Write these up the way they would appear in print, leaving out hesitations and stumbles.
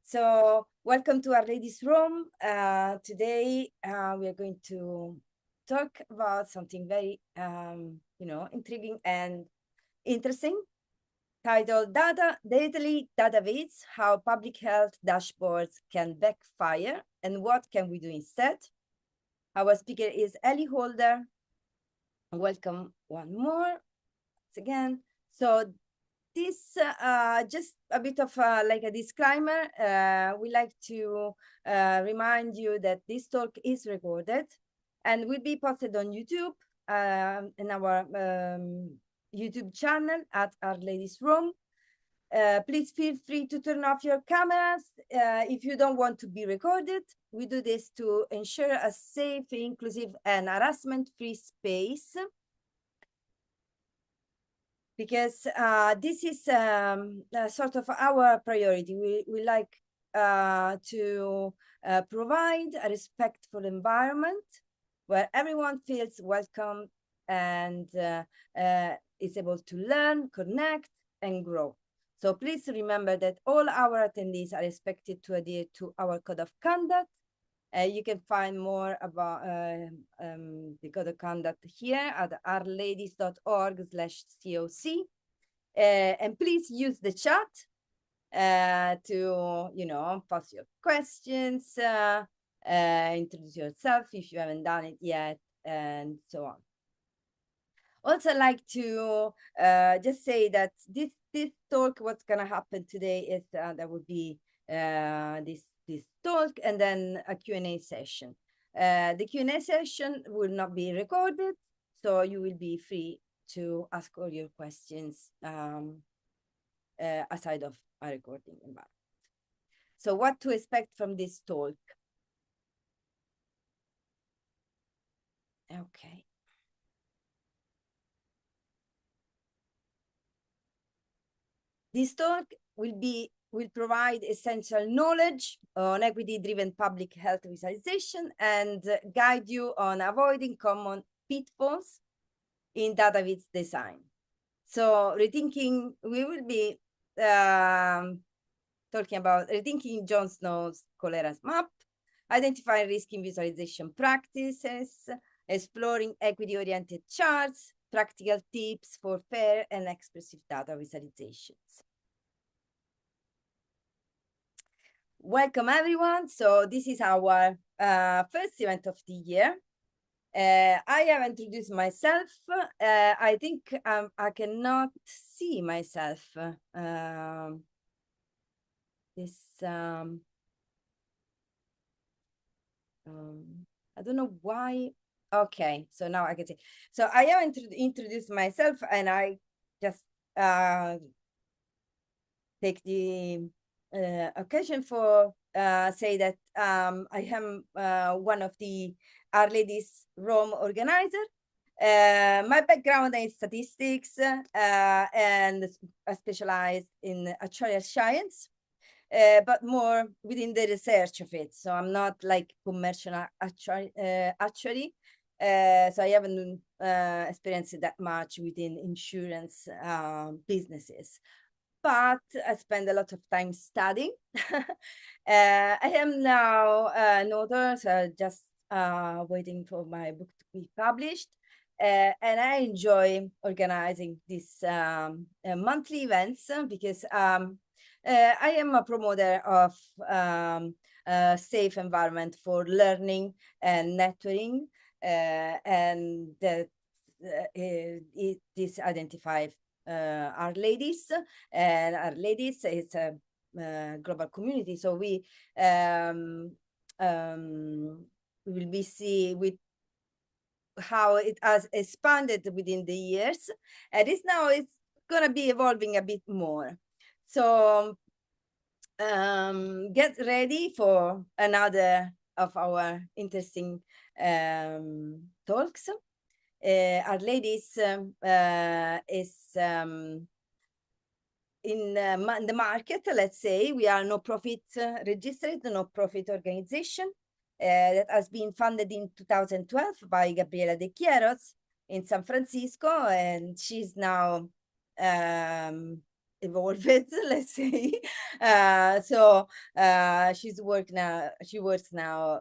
So welcome to Our Ladies Room. Today we are going to talk about something very, intriguing and interesting, titled Dataviz, How Public Health Dashboards Can Backfire and What Can We Do Instead. Our speaker is Eli Holder. Welcome one more, once again. So this just a bit of like a disclaimer. We like to remind you that this talk is recorded and will be posted on YouTube in our YouTube channel at Our Ladies Room. Please feel free to turn off your cameras if you don't want to be recorded. We do this to ensure a safe, inclusive, and harassment-free space, because this is sort of our priority. We like to provide a respectful environment where everyone feels welcome and is able to learn, connect, and grow. So please remember that all our attendees are expected to adhere to our code of conduct. You can find more about the code of conduct here at ourladies.org/COC. And please use the chat to, post your questions, introduce yourself if you haven't done it yet, and so on. Also, like to just say that this talk, what's going to happen today is there will be this talk and then a Q&A session. The Q&A session will not be recorded, so you will be free to ask all your questions aside of a recording environment. So what to expect from this talk? Okay. This talk will provide essential knowledge on equity-driven public health visualization and guide you on avoiding common pitfalls in Dataviz design. So rethinking, we will be talking about rethinking Jon Snow's cholera's map, identifying risk in visualization practices, exploring equity-oriented charts, practical tips for fair and expressive data visualizations. Welcome, everyone. So this is our first event of the year. I have introduced myself. I think I cannot see myself. I don't know why. Okay, so now I can see. So I have introduced myself, and I just take the occasion for say that I am one of the Our Ladies Room organizer. My background is statistics and I specialize in actuarial science, but more within the research of it. So I'm not like commercial actuary. So I haven't experienced that much within insurance businesses. But I spend a lot of time studying. I am now an author, so just waiting for my book to be published. And I enjoy organizing these monthly events because I am a promoter of a safe environment for learning and networking, and that it is identified Our Ladies, and Our Ladies is a global community. So we will be see with how it has expanded within the years, and it's going to be evolving a bit more. So get ready for another of our interesting talks. Our Ladies is in the market. Let's say we are no-profit registered, no-profit organization that has been funded in 2012 by Gabriela De Quieros in San Francisco, and she's now evolved, let's say. She works now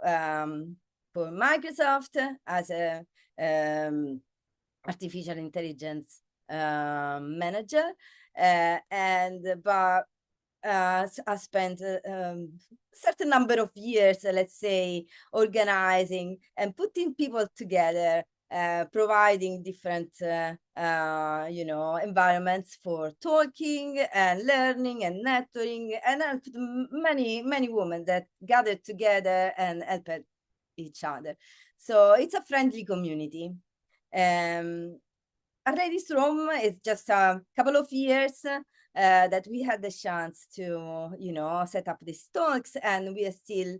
for Microsoft as a artificial intelligence manager, but I spent certain number of years, let's say, organizing and putting people together, providing different, environments for talking and learning and networking, and helped many women that gathered together and helped each other. So it's a friendly community. Ladies Rome is just a couple of years that we had the chance to, set up these talks, and we are still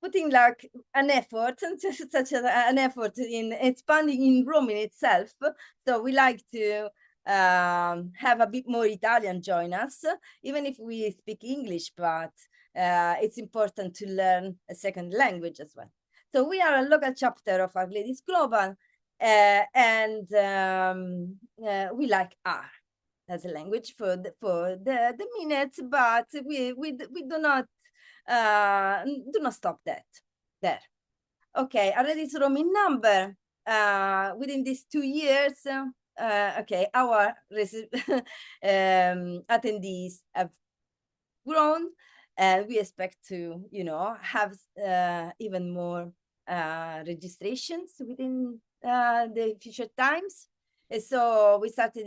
putting like an effort, an effort in expanding in Rome in itself. So we like to have a bit more Italian join us, even if we speak English, but it's important to learn a second language as well. So we are a local chapter of Our Ladies Global, and we like R as a language for the minutes, but we do not stop that there. Okay, Our Ladies Roaming number within these 2 years. Okay, our attendees have grown, and we expect to, have even more registrations within the future times. And so we started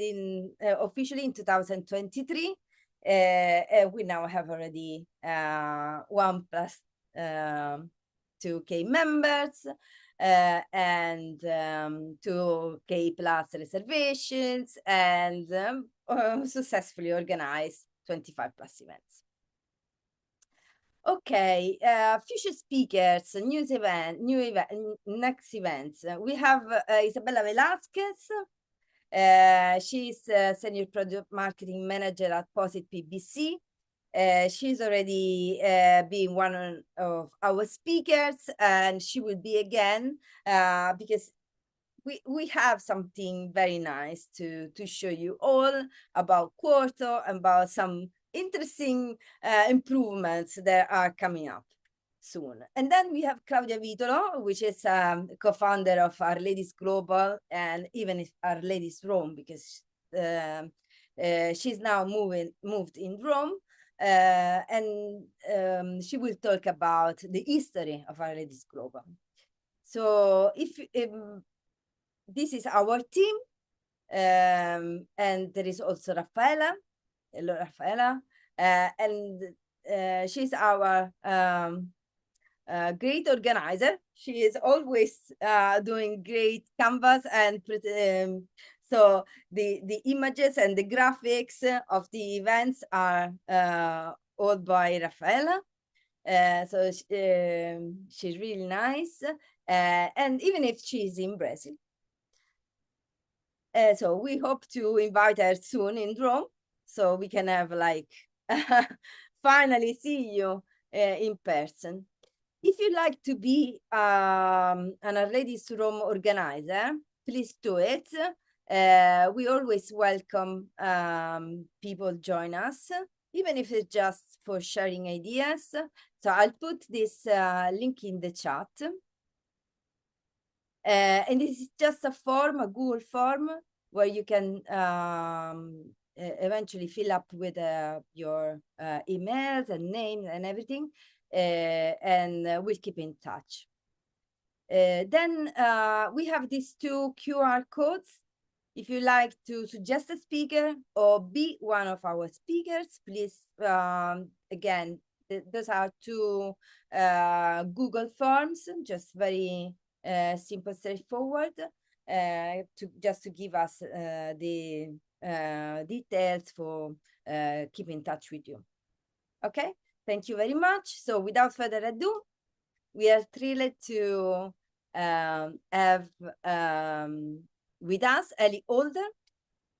officially in 2023. We now have already 2K members and 2K plus reservations, and successfully organized 25 plus events. Okay, future speakers, next events. We have Isabella Velasquez. She's Senior Product Marketing Manager at Posit PBC. She's already been one of our speakers, and she will be again because we have something very nice to show you all about Quarto, about some interesting improvements that are coming up soon. And then we have Claudia Vitolo, which is co-founder of Our Ladies Global, and even Our Ladies Rome, because she's now moved in Rome, and she will talk about the history of Our Ladies Global. So if this is our team, and there is also Raffaella. Hello, Raffaella. And she's our great organizer. She is always doing great canvas, and so the images and the graphics of the events are all by Raffaella. So she's really nice. And even if she's in Brazil. So we hope to invite her soon in Rome, so we can have like finally see you in person. If you'd like to be an Our Ladies Rome organizer, please do it. We always welcome people join us, even if it's just for sharing ideas. So I'll put this link in the chat. And this is just a Google form, where you can eventually fill up with your emails and names and everything, and we'll keep in touch. Then we have these 2 QR codes. If you like to suggest a speaker or be one of our speakers, please, again, those are 2 Google forms, just very simple, straightforward, to give us the details for keep in touch with you. Okay, thank you very much. So without further ado, we are thrilled to have with us Eli Holder,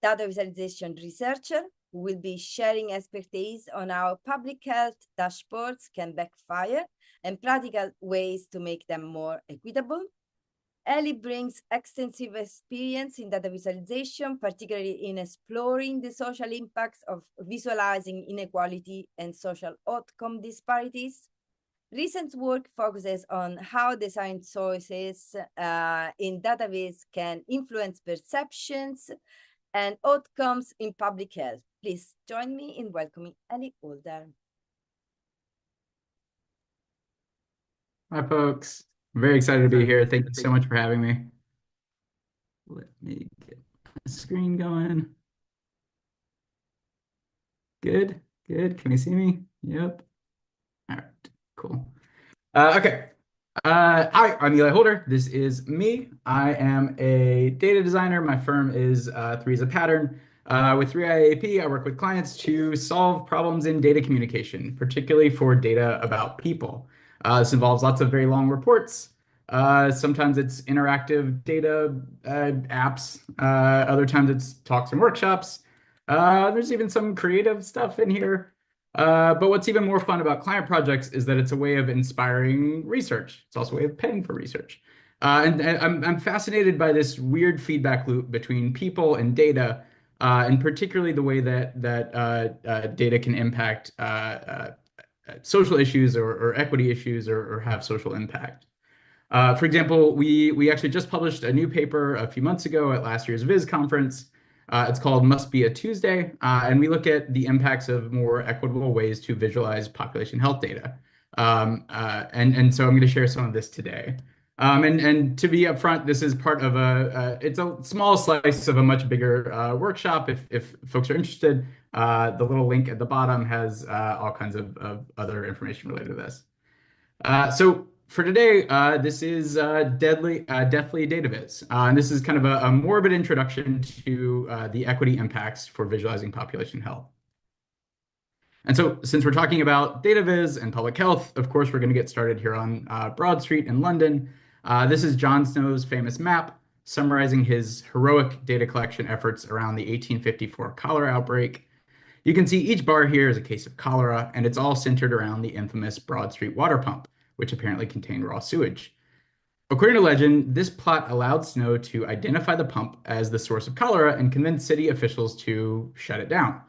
data visualization researcher, who will be sharing expertise on how public health dashboards can backfire and practical ways to make them more equitable. Eli brings extensive experience in data visualization, particularly in exploring the social impacts of visualizing inequality and social outcome disparities. Recent work focuses on how design choices in Dataviz can influence perceptions and outcomes in public health. Please join me in welcoming Eli Holder. Hi, folks. I'm very excited to be here. Thank you so much for having me. Let me get the screen going. Good, good. Can you see me? Yep. All right, cool. Okay. Hi, I'm Eli Holder. This is me. I am a data designer. My firm is 3 is a Pattern. With 3IAP, I work with clients to solve problems in data communication, particularly for data about people. This involves lots of very long reports. Sometimes it's interactive data apps. Other times it's talks and workshops. There's even some creative stuff in here. But what's even more fun about client projects is that it's a way of inspiring research. It's also a way of paying for research. And I'm fascinated by this weird feedback loop between people and data, and particularly the way that data can impact social issues or equity issues or have social impact. For example, we actually just published a new paper a few months ago at last year's Viz conference. It's called Must Be a Tuesday, and we look at the impacts of more equitable ways to visualize population health data. And so I'm going to share some of this today. And to be upfront, this is part of it's a small slice of a much bigger workshop. If folks are interested, the little link at the bottom has all kinds of other information related to this. So for today, this is Deathly Dataviz. And this is kind of a morbid introduction to the equity impacts for visualizing population health. And so since we're talking about Dataviz and public health, of course, we're going to get started here on Broad Street in London. This is John Snow's famous map summarizing his heroic data collection efforts around the 1854 cholera outbreak. You can see each bar here is a case of cholera, and it's all centered around the infamous Broad Street water pump, which apparently contained raw sewage. According to legend, this plot allowed Snow to identify the pump as the source of cholera and convince city officials to shut it down,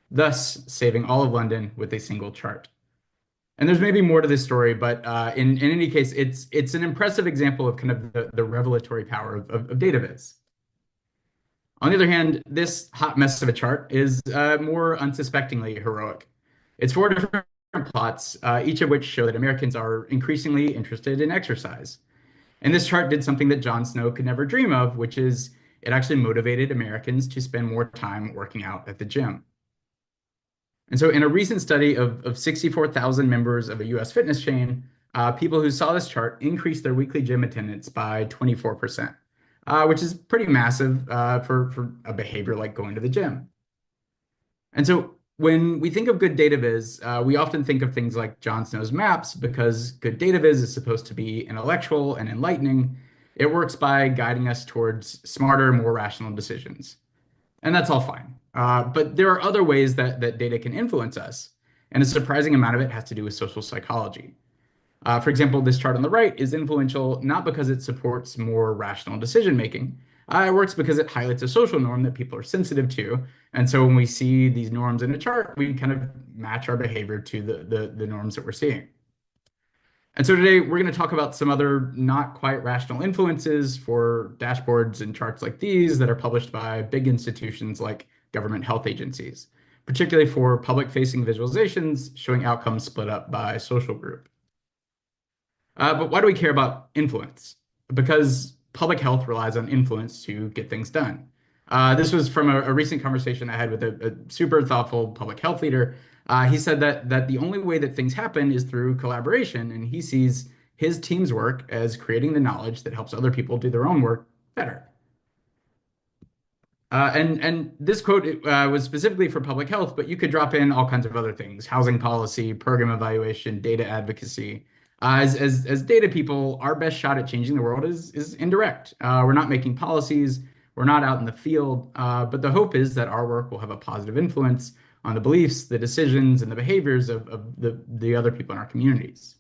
thus saving all of London with a single chart. And there's maybe more to this story, but in any case, it's an impressive example of kind of the revelatory power of Dataviz. On the other hand, this hot mess of a chart is more unsuspectingly heroic. It's 4 different plots, each of which show that Americans are increasingly interested in exercise. And this chart did something that Jon Snow could never dream of, which is it actually motivated Americans to spend more time working out at the gym. And so in a recent study of 64,000 members of a US fitness chain, people who saw this chart increased their weekly gym attendance by 24%, which is pretty massive for a behavior like going to the gym. And so when we think of good data viz, we often think of things like Jon Snow's maps because good data viz is supposed to be intellectual and enlightening. It works by guiding us towards smarter, more rational decisions. And that's all fine. But there are other ways that data can influence us. And a surprising amount of it has to do with social psychology. For example, this chart on the right is influential not because it supports more rational decision making. It works because it highlights a social norm that people are sensitive to. And so when we see these norms in a chart, we kind of match our behavior to the norms that we're seeing. And so today we're going to talk about some other not quite rational influences for dashboards and charts like these that are published by big institutions like government health agencies, particularly for public-facing visualizations showing outcomes split up by social group. But why do we care about influence? Because public health relies on influence to get things done. This was from a recent conversation I had with a super thoughtful public health leader. He said that the only way that things happen is through collaboration, and he sees his team's work as creating the knowledge that helps other people do their own work better. And this quote was specifically for public health, but you could drop in all kinds of other things: housing policy, program evaluation, data advocacy. As data people, our best shot at changing the world is indirect. We're not making policies, we're not out in the field, but the hope is that our work will have a positive influence on the beliefs, the decisions, and the behaviors of the other people in our communities.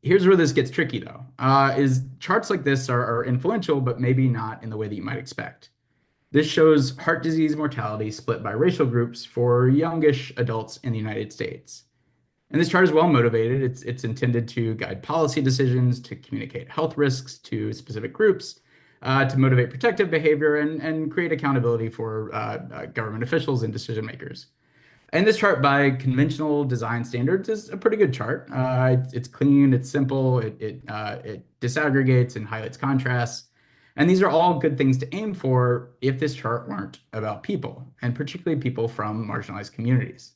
Here's where this gets tricky though, is charts like this are influential, but maybe not in the way that you might expect. This shows heart disease mortality split by racial groups for youngish adults in the United States. And this chart is well motivated. It's intended to guide policy decisions, to communicate health risks to specific groups, to motivate protective behavior, and create accountability for government officials and decision makers. And this chart, by conventional design standards, is a pretty good chart. It's clean, it's simple, it disaggregates and highlights contrasts. And these are all good things to aim for if this chart weren't about people, and particularly people from marginalized communities.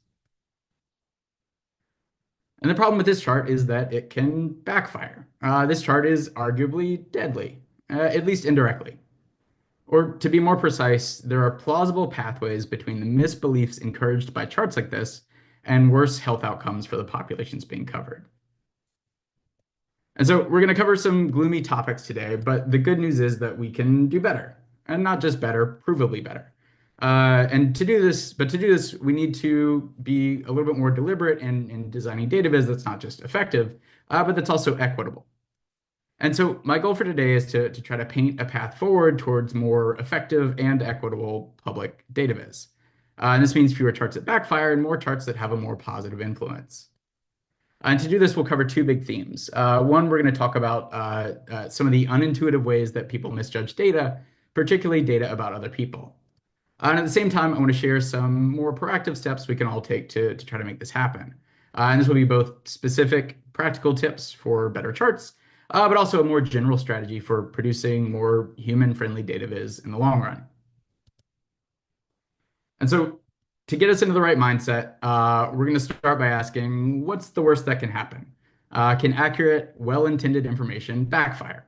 And the problem with this chart is that it can backfire. This chart is arguably deadly, at least indirectly. Or to be more precise, there are plausible pathways between the misbeliefs encouraged by charts like this and worse health outcomes for the populations being covered. And so we're going to cover some gloomy topics today, but the good news is that we can do better, and not just better, provably better. And to do this, we need to be a little bit more deliberate in designing Dataviz that's not just effective, but that's also equitable. And so my goal for today is to try to paint a path forward towards more effective and equitable public data viz. And this means fewer charts that backfire and more charts that have a more positive influence. And to do this, we'll cover two big themes. One, we're going to talk about some of the unintuitive ways that people misjudge data, particularly data about other people. And at the same time, I want to share some more proactive steps we can all take to try to make this happen. And this will be both specific practical tips for better charts, but also a more general strategy for producing more human-friendly data viz in the long run. And so to get us into the right mindset, we're going to start by asking, what's the worst that can happen? Can accurate, well-intended information backfire?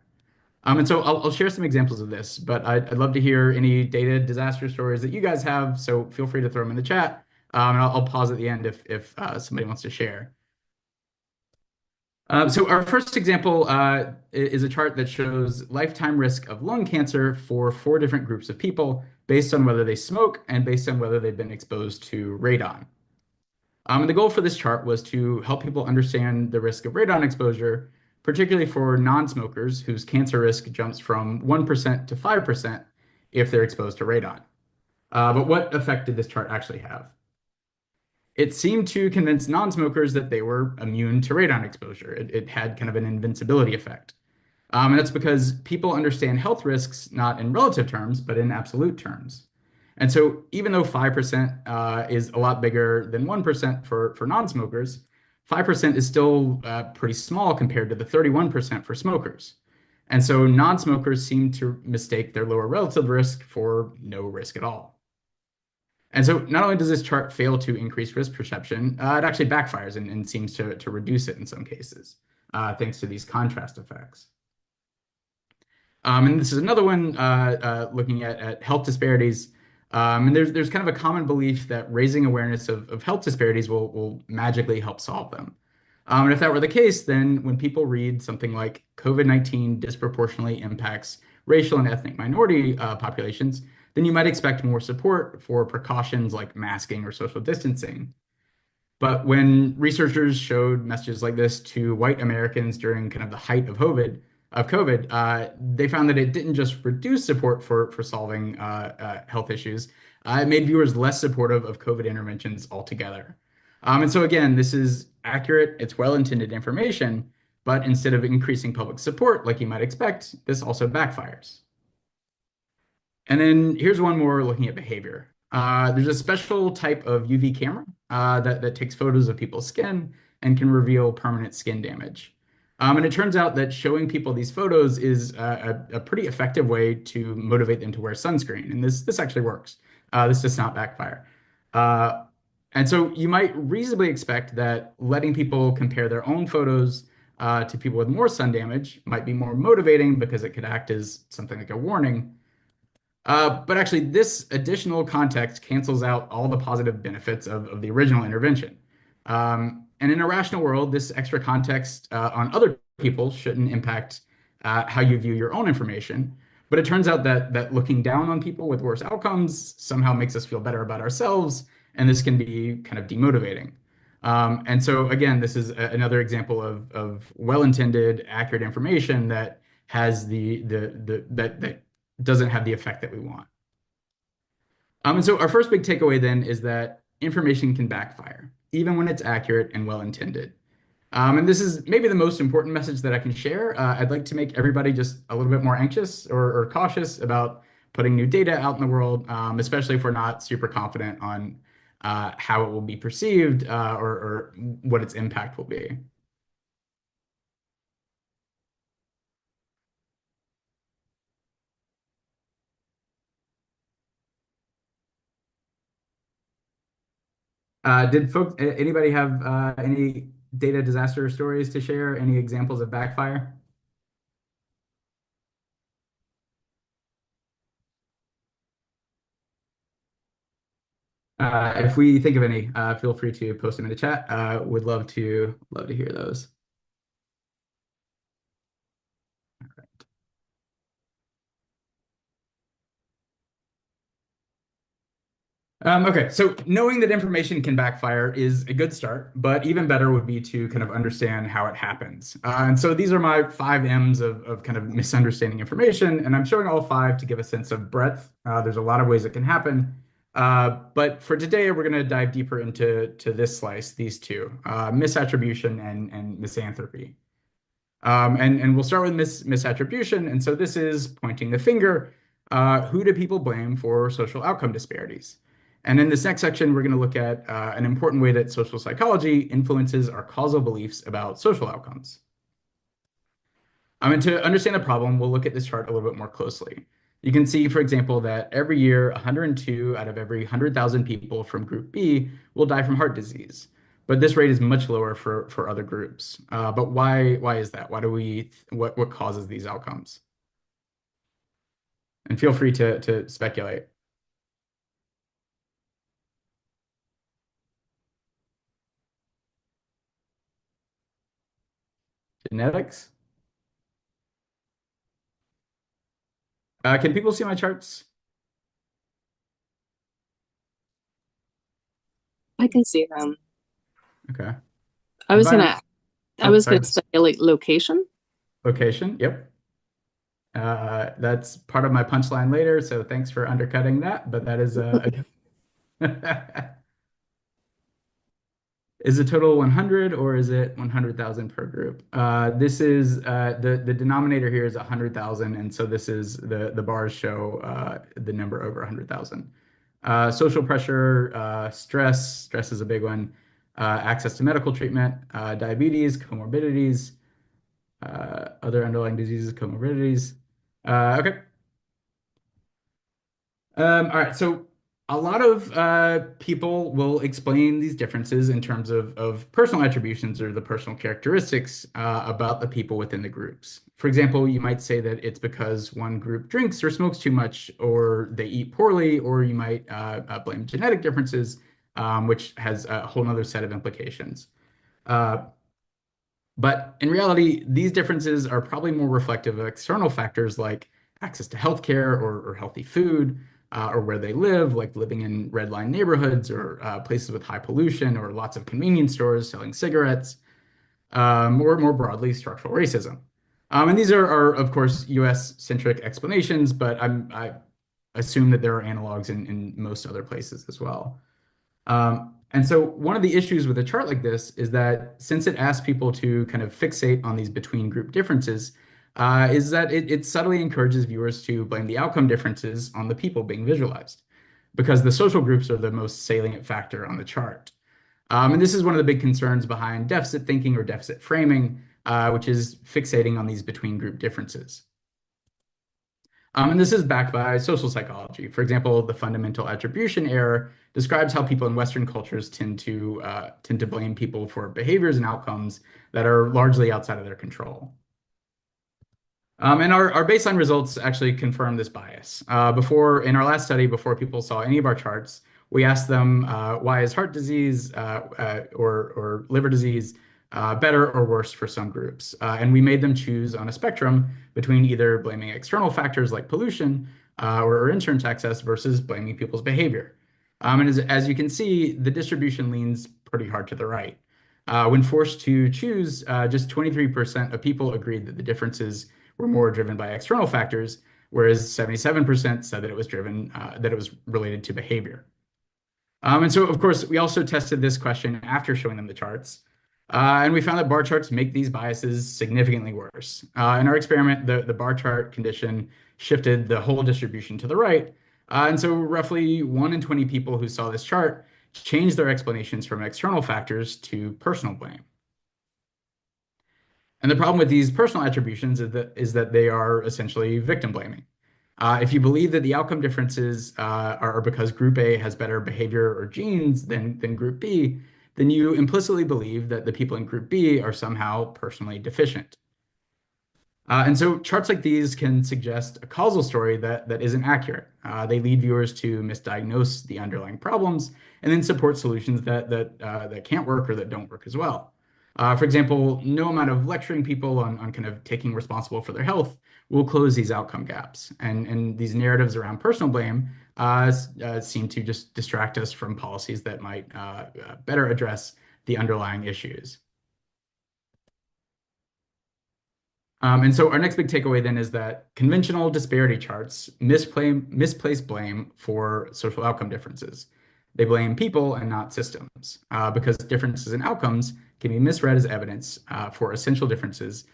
And so I'll share some examples of this, but I'd love to hear any data disaster stories that you guys have. So feel free to throw them in the chat. And I'll pause at the end if somebody wants to share. So our first example is a chart that shows lifetime risk of lung cancer for 4 different groups of people based on whether they smoke and based on whether they've been exposed to radon. And the goal for this chart was to help people understand the risk of radon exposure, particularly for non-smokers whose cancer risk jumps from 1% to 5% if they're exposed to radon. But what effect did this chart actually have? It seemed to convince non-smokers that they were immune to radon exposure. It had kind of an invincibility effect. And that's because people understand health risks not in relative terms, but in absolute terms. And so even though 5% is a lot bigger than 1% for non-smokers, 5% is still pretty small compared to the 31% for smokers. And so non-smokers seem to mistake their lower relative risk for no risk at all. And so not only does this chart fail to increase risk perception, it actually backfires and seems to reduce it in some cases, thanks to these contrast effects. And this is another one looking at health disparities. And there's kind of a common belief that raising awareness of health disparities will magically help solve them. And if that were the case, then when people read something like COVID-19 disproportionately impacts racial and ethnic minority populations, then you might expect more support for precautions like masking or social distancing. But when researchers showed messages like this to white Americans during kind of the height of COVID, they found that it didn't just reduce support for solving health issues, it made viewers less supportive of COVID interventions altogether. And so again, this is accurate, it's well-intended information, but instead of increasing public support like you might expect, this also backfires. And then here's one more looking at behavior. There's a special type of UV camera that takes photos of people's skin and can reveal permanent skin damage. And it turns out that showing people these photos is a pretty effective way to motivate them to wear sunscreen. And this actually works. This does not backfire. And so you might reasonably expect that letting people compare their own photos to people with more sun damage might be more motivating because it could act as something like a warning. But actually, this additional context cancels out all the positive benefits of the original intervention. And in a rational world, this extra context on other people shouldn't impact how you view your own information. But it turns out that looking down on people with worse outcomes somehow makes us feel better about ourselves, and this can be kind of demotivating. And so again, this is another example of well-intended, accurate information that has that doesn't have the effect that we want. And so our first big takeaway then is that information can backfire, even when it's accurate and well-intended. And this is maybe the most important message that I can share. I'd like to make everybody just a little bit more anxious or cautious about putting new data out in the world, especially if we're not super confident on how it will be perceived or what its impact will be. Did folks, anybody have any data disaster stories to share? Any examples of backfire? If we think of any, feel free to post them in the chat. Would love to hear those. Okay, so knowing that information can backfire is a good start, but even better would be to kind of understand how it happens. And so these are my 5 M's of kind of misunderstanding information, and I'm showing all 5 to give a sense of breadth. There's a lot of ways it can happen. But for today, we're going to dive deeper into this slice, these two, misattribution and misanthropy. And we'll start with misattribution. And so this is pointing the finger. Who do people blame for social outcome disparities? And in this next section, we're going to look at an important way that social psychology influences our causal beliefs about social outcomes. And to understand the problem, we'll look at this chart a little bit more closely. You can see, for example, that every year, 102 out of every 100,000 people from group B will die from heart disease. But this rate is much lower for other groups. But why is that? What causes these outcomes? And feel free to speculate. Genetics? Can people see my charts? I can see them. Okay. I was gonna Sorry. speculate location. Location, yep. That's part of my punchline later, so thanks for undercutting that, but that is is it total 100 or is it 100,000 per group? This is the denominator here is 100,000, and so this is the bars show the number over 100,000. Social pressure, stress is a big one. Access to medical treatment, diabetes, comorbidities, other underlying diseases, comorbidities. Okay. All right, so a lot of people will explain these differences in terms of personal attributions or the personal characteristics about the people within the groups. For example, you might say that it's because one group drinks or smokes too much, or they eat poorly, or you might blame genetic differences, which has a whole other set of implications. But in reality, these differences are probably more reflective of external factors like access to healthcare or healthy food, or where they live, like living in red line neighborhoods or places with high pollution or lots of convenience stores selling cigarettes, or more broadly, structural racism. And these are, of course, US-centric explanations, but I assume that there are analogs in most other places as well. And so one of the issues with a chart like this is that since it asks people to kind of fixate on these between group differences, is that it subtly encourages viewers to blame the outcome differences on the people being visualized, because the social groups are the most salient factor on the chart. And this is one of the big concerns behind deficit thinking or deficit framing, which is fixating on these between group differences. And this is backed by social psychology. For example, the fundamental attribution error describes how people in Western cultures tend to blame people for behaviors and outcomes that are largely outside of their control. And our baseline results actually confirm this bias. In our last study, before people saw any of our charts, we asked them why is heart disease or liver disease better or worse for some groups. And we made them choose on a spectrum between either blaming external factors like pollution or insurance access versus blaming people's behavior. And as you can see, the distribution leans pretty hard to the right. When forced to choose, just 23% of people agreed that the differences were more driven by external factors, whereas 77% said that it was that it was related to behavior. And so, of course, we also tested this question after showing them the charts. And we found that bar charts make these biases significantly worse. In our experiment, the bar chart condition shifted the whole distribution to the right. And so roughly 1 in 20 people who saw this chart changed their explanations from external factors to personal blame. And the problem with these personal attributions is that they are essentially victim blaming. If you believe that the outcome differences are because Group A has better behavior or genes than Group B, then you implicitly believe that the people in Group B are somehow personally deficient. And so charts like these can suggest a causal story that isn't accurate. They lead viewers to misdiagnose the underlying problems and then support solutions that can't work or that don't work as well. For example, no amount of lecturing people on kind of taking responsible for their health will close these outcome gaps. And these narratives around personal blame seem to just distract us from policies that might better address the underlying issues. And so our next big takeaway then is that conventional disparity charts misplace blame for social outcome differences. They blame people and not systems, because differences in outcomes can be misread as evidence for essential differences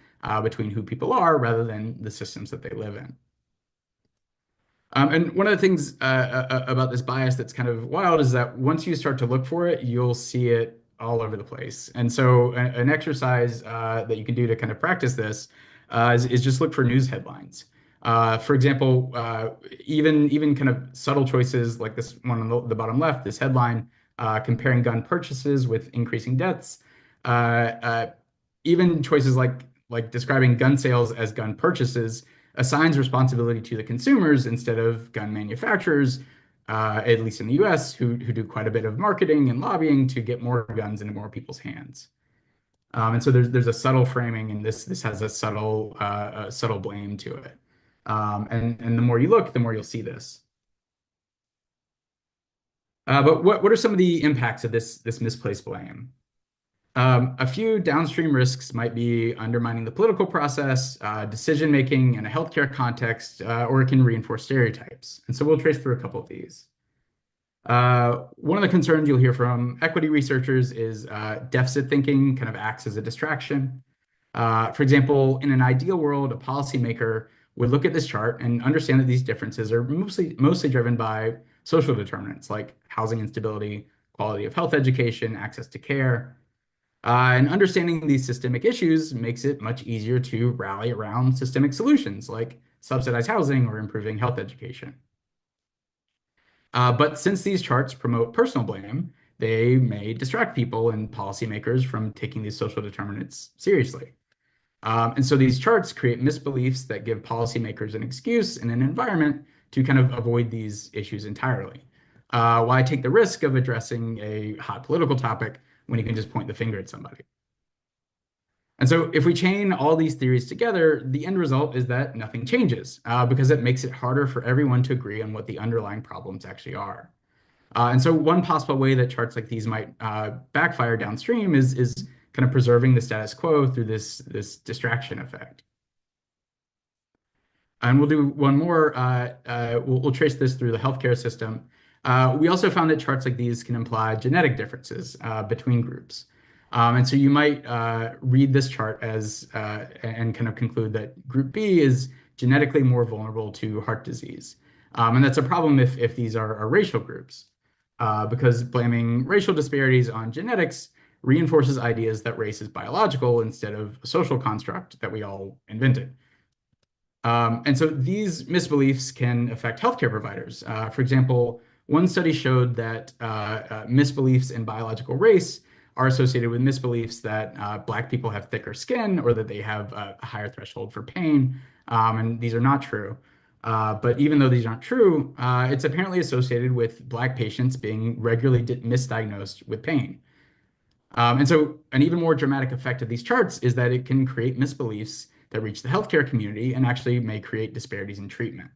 between who people are rather than the systems that they live in. And one of the things about this bias that's kind of wild is that once you start to look for it, you'll see it all over the place. And so an exercise that you can do to kind of practice this is just look for news headlines. For example, even kind of subtle choices like this one on the bottom left, this headline, comparing gun purchases with increasing deaths. Even choices like describing gun sales as gun purchases assigns responsibility to the consumers instead of gun manufacturers, at least in the US, who do quite a bit of marketing and lobbying to get more guns into more people's hands. And so there's a subtle framing, and this has a subtle blame to it. And the more you look, the more you'll see this. But what are some of the impacts of this misplaced blame? A few downstream risks might be undermining the political process, decision making in a healthcare context, or it can reinforce stereotypes. And so we'll trace through a couple of these. One of the concerns you'll hear from equity researchers is deficit thinking kind of acts as a distraction. For example, in an ideal world, a policymaker would look at this chart and understand that these differences are mostly driven by social determinants like housing instability, quality of health education, access to care. And understanding these systemic issues makes it much easier to rally around systemic solutions like subsidized housing or improving health education. But since these charts promote personal blame, they may distract people and policymakers from taking these social determinants seriously. And so these charts create misbeliefs that give policymakers an excuse in an environment to kind of avoid these issues entirely. Why take the risk of addressing a hot political topic when you can just point the finger at somebody? And so if we chain all these theories together, the end result is that nothing changes because it makes it harder for everyone to agree on what the underlying problems actually are. And so one possible way that charts like these might backfire downstream is kind of preserving the status quo through this distraction effect. And we'll do one more. We'll trace this through the healthcare system. We also found that charts like these can imply genetic differences between groups. And so you might read this chart as and kind of conclude that Group B is genetically more vulnerable to heart disease. And that's a problem if these are racial groups, because blaming racial disparities on genetics reinforces ideas that race is biological instead of a social construct that we all invented. And so these misbeliefs can affect healthcare providers. For example, one study showed that misbeliefs in biological race are associated with misbeliefs that Black people have thicker skin or that they have a higher threshold for pain. And these are not true. But even though these aren't true, it's apparently associated with Black patients being regularly misdiagnosed with pain. And so an even more dramatic effect of these charts is that it can create misbeliefs that reach the healthcare community and actually may create disparities in treatment.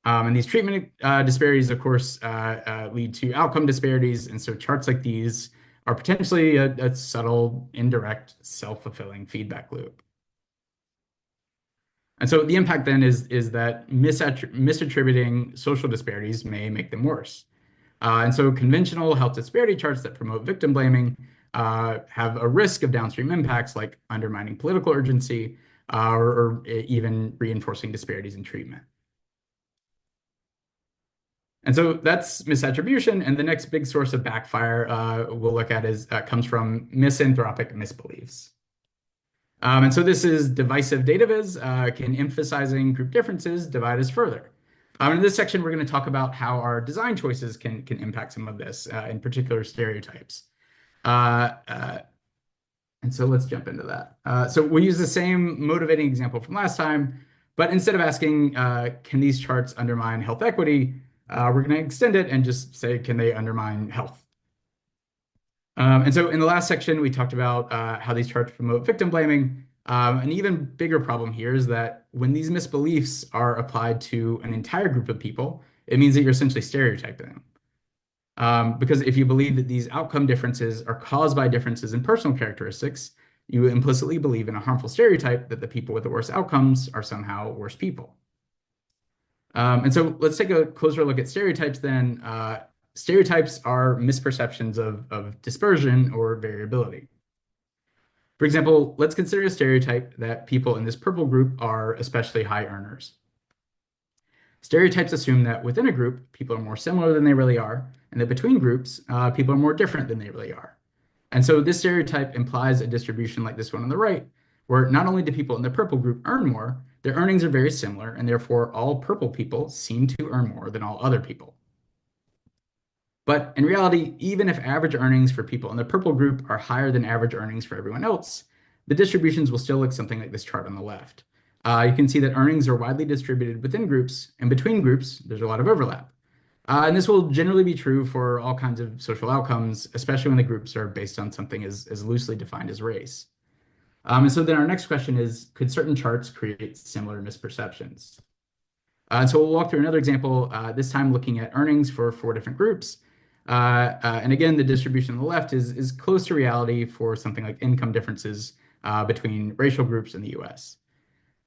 And these treatment disparities, of course, lead to outcome disparities. And so charts like these are potentially a subtle, indirect, self-fulfilling feedback loop. And so the impact then is that misattributing social disparities may make them worse. And so conventional health disparity charts that promote victim blaming have a risk of downstream impacts like undermining political urgency or even reinforcing disparities in treatment. And so that's misattribution. And the next big source of backfire we'll look at comes from misanthropic misbeliefs. And so this is divisive Dataviz. Can emphasizing group differences divide us further? In this section, we're going to talk about how our design choices can impact some of this, in particular stereotypes. And so let's jump into that. So we use the same motivating example from last time, but instead of asking, can these charts undermine health equity, we're going to extend it and just say, can they undermine health? And so in the last section, we talked about how these charts promote victim blaming. An even bigger problem here is that when these misbeliefs are applied to an entire group of people, it means that you're essentially stereotyping them. Because if you believe that these outcome differences are caused by differences in personal characteristics, you implicitly believe in a harmful stereotype that the people with the worst outcomes are somehow worse people. And so let's take a closer look at stereotypes then. Stereotypes are misperceptions of dispersion or variability. For example, let's consider a stereotype that people in this purple group are especially high earners. Stereotypes assume that within a group, people are more similar than they really are, and that between groups, people are more different than they really are. And so this stereotype implies a distribution like this one on the right, where not only do people in the purple group earn more, their earnings are very similar, and therefore all purple people seem to earn more than all other people. But in reality, even if average earnings for people in the purple group are higher than average earnings for everyone else, the distributions will still look something like this chart on the left. You can see that earnings are widely distributed within groups, and between groups, there's a lot of overlap. And this will generally be true for all kinds of social outcomes, especially when the groups are based on something as loosely defined as race. And so then our next question is, could certain charts create similar misperceptions? So we'll walk through another example, this time looking at earnings for 4 different groups. And again, the distribution on the left is close to reality for something like income differences between racial groups in the US.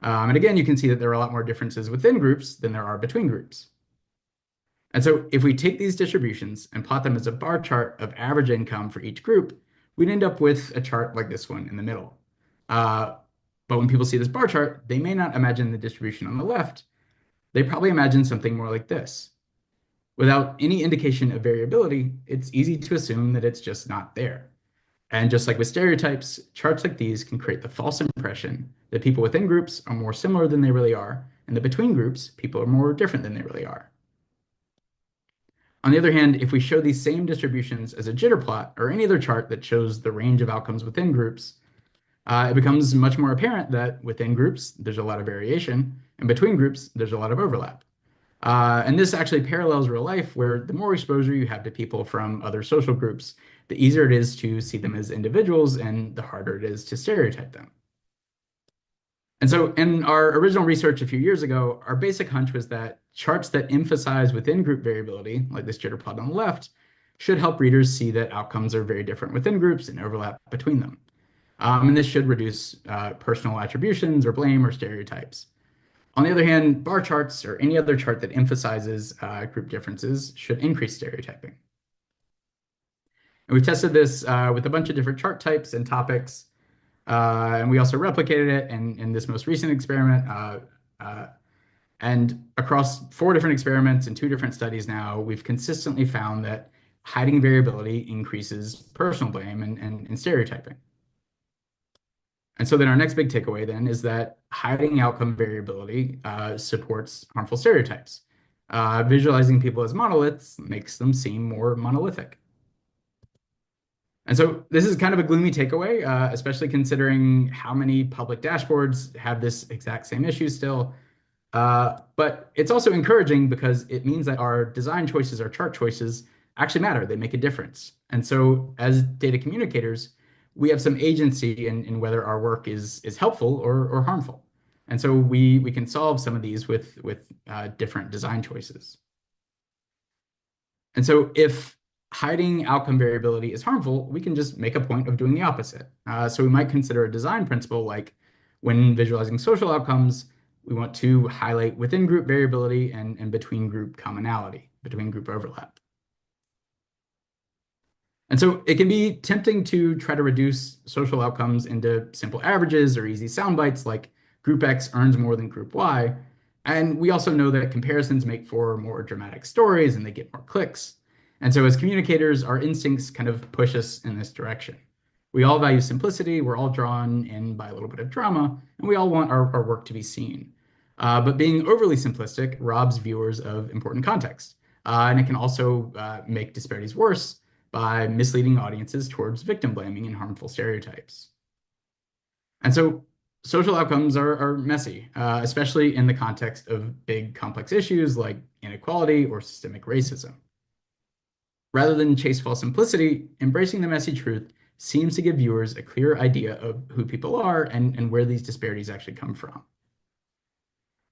And again, you can see that there are a lot more differences within groups than there are between groups. And so if we take these distributions and plot them as a bar chart of average income for each group, we'd end up with a chart like this one in the middle. But when people see this bar chart, they may not imagine the distribution on the left. They probably imagine something more like this. Without any indication of variability, it's easy to assume that it's just not there. And just like with stereotypes, charts like these can create the false impression that people within groups are more similar than they really are, and that between groups, people are more different than they really are. On the other hand, if we show these same distributions as a jitter plot or any other chart that shows the range of outcomes within groups, it becomes much more apparent that within groups, there's a lot of variation, and between groups, there's a lot of overlap. And this actually parallels real life, where the more exposure you have to people from other social groups, the easier it is to see them as individuals and the harder it is to stereotype them. And so in our original research a few years ago, our basic hunch was that charts that emphasize within group variability, like this jitter plot on the left, should help readers see that outcomes are very different within groups and overlap between them. And this should reduce personal attributions or blame or stereotypes. On the other hand, bar charts or any other chart that emphasizes group differences should increase stereotyping. And we've tested this with a bunch of different chart types and topics. And we also replicated it in this most recent experiment. And across 4 different experiments and 2 different studies now, we've consistently found that hiding variability increases personal blame and stereotyping. And so then our next big takeaway then is that hiding outcome variability supports harmful stereotypes. Visualizing people as monoliths makes them seem more monolithic. And so this is kind of a gloomy takeaway, especially considering how many public dashboards have this exact same issue still. But it's also encouraging because it means that our design choices, our chart choices actually matter. They make a difference. And so as data communicators, we have some agency in whether our work is helpful or harmful. And so we can solve some of these with different design choices. And so if hiding outcome variability is harmful, we can just make a point of doing the opposite. So we might consider a design principle like when visualizing social outcomes, we want to highlight within group variability and between group commonality, between group overlap. And so it can be tempting to try to reduce social outcomes into simple averages or easy sound bites like group X earns more than group Y. And we also know that comparisons make for more dramatic stories and they get more clicks. And so as communicators, our instincts kind of push us in this direction. We all value simplicity, we're all drawn in by a little bit of drama, and we all want our work to be seen. But being overly simplistic robs viewers of important context. And it can also make disparities worse by misleading audiences towards victim blaming and harmful stereotypes. And so social outcomes are messy, especially in the context of big complex issues like inequality or systemic racism. Rather than chase false simplicity, embracing the messy truth seems to give viewers a clear idea of who people are and where these disparities actually come from.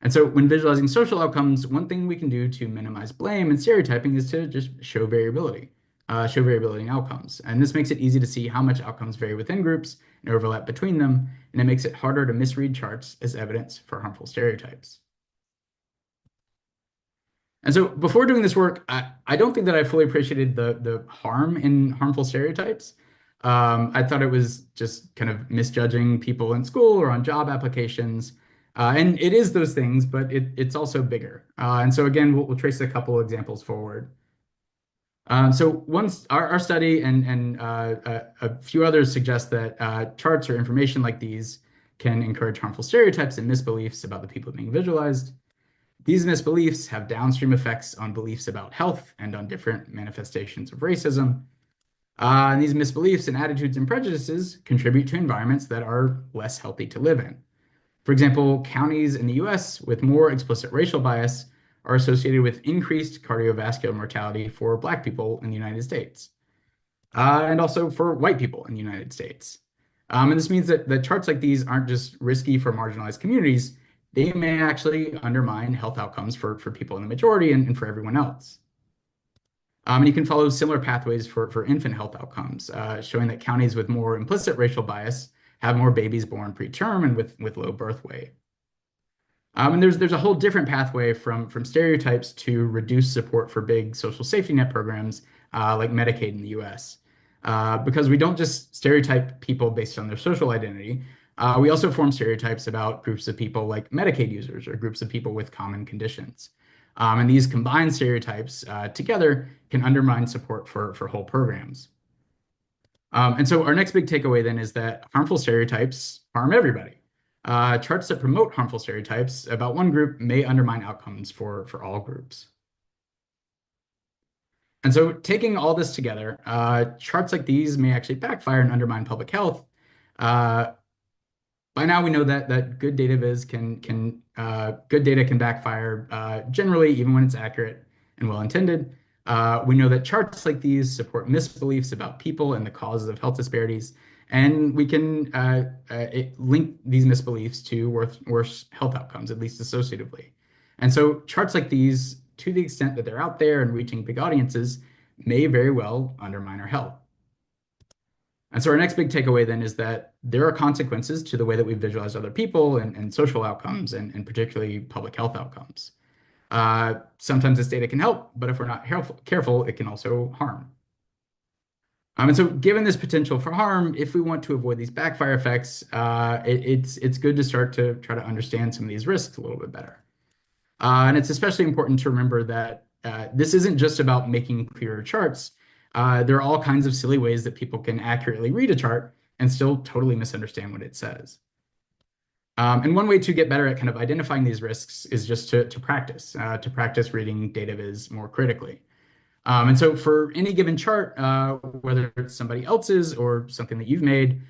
And so when visualizing social outcomes, one thing we can do to minimize blame and stereotyping is to just show variability in outcomes. And this makes it easy to see how much outcomes vary within groups and overlap between them, and it makes it harder to misread charts as evidence for harmful stereotypes. And so before doing this work, I don't think that I fully appreciated the harm in harmful stereotypes. I thought it was just kind of misjudging people in school or on job applications. And it is those things, but it's also bigger. And so again, we'll trace a couple examples forward. So once our study and a few others suggest that charts or information like these can encourage harmful stereotypes and misbeliefs about the people being visualized. These misbeliefs have downstream effects on beliefs about health and on different manifestations of racism. And these misbeliefs and attitudes and prejudices contribute to environments that are less healthy to live in. For example, counties in the US with more explicit racial bias are associated with increased cardiovascular mortality for Black people in the United States, and also for white people in the United States. And this means that charts like these aren't just risky for marginalized communities, they may actually undermine health outcomes for people in the majority and for everyone else. And you can follow similar pathways for infant health outcomes, showing that counties with more implicit racial bias have more babies born preterm and with low birth weight. And there's a whole different pathway from stereotypes to reduce support for big social safety net programs like Medicaid in the US. Because we don't just stereotype people based on their social identity, we also form stereotypes about groups of people like Medicaid users or groups of people with common conditions. And these combined stereotypes together can undermine support for whole programs. And so our next big takeaway then is that harmful stereotypes harm everybody. Charts that promote harmful stereotypes about one group may undermine outcomes for all groups. And so taking all this together, charts like these may actually backfire and undermine public health. By now we know that good data viz good data can backfire generally, even when it's accurate and well-intended. We know that charts like these support misbeliefs about people and the causes of health disparities, and we can link these misbeliefs to worse health outcomes, at least associatively. And so charts like these, to the extent that they're out there and reaching big audiences, may very well undermine our health. And so our next big takeaway then is that there are consequences to the way that we visualize other people and social outcomes and particularly public health outcomes. Sometimes this data can help, but if we're not careful, it can also harm. And so given this potential for harm, if we want to avoid these backfire effects, it's good to start to try to understand some of these risks a little bit better. And it's especially important to remember that this isn't just about making clearer charts. There are all kinds of silly ways that people can accurately read a chart and still totally misunderstand what it says. And one way to get better at kind of identifying these risks is just to practice reading Dataviz more critically. And so for any given chart, whether it's somebody else's or something that you've made,